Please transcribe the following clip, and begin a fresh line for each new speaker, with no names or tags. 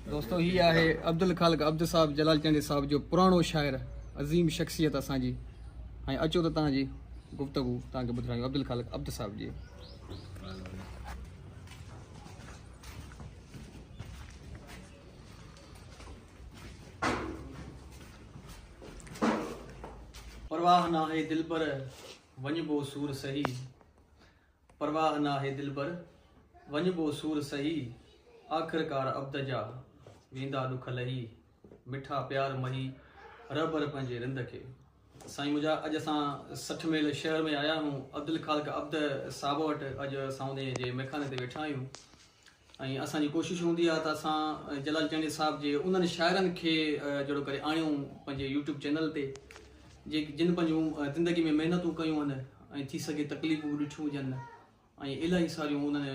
दोस्तों ही आहे अब्दुल खालिक अब्द साहब जलाल चंद साहब जो पुराणो शाइर अज़ीम शख्सियत असांजी। ऐं अचो त तव्हांजी गुफ़्तगू तव्हांखे ॿुधायूं अब्दुल खालिक अब्द साहब जी। परवाह ना है दिलबर वञबो सूर सही, परवाह ना है दिलबर वञबो सूर सही, आख़िरकार अब्द जा वेंदा ॾुख लही, मिठा प्यार मही रबर पंहिंजे रिंद खे। साईं मुंहिंजा अॼु असां 60 मेल शहर में आया आहियूं। अब्दुल खालिक अब्द साहब वटि अॼु असां उन जे मेखाने ते वेठा आहियूं। ऐं असांजी कोशिशि हूंदी आहे त असां जलाल चंद साहब जे उन्हनि शाइरनि खे जहिड़ो करे आणियूं पंहिंजे यूट्यूब चैनल ते, जिन पंहिंजूं ज़िंदगी में महिनतूं कयूं आहिनि ऐं थी सघे तकलीफ़ूं ॾिठियूं हुजनि ऐं इलाही सारियूं उन्हनि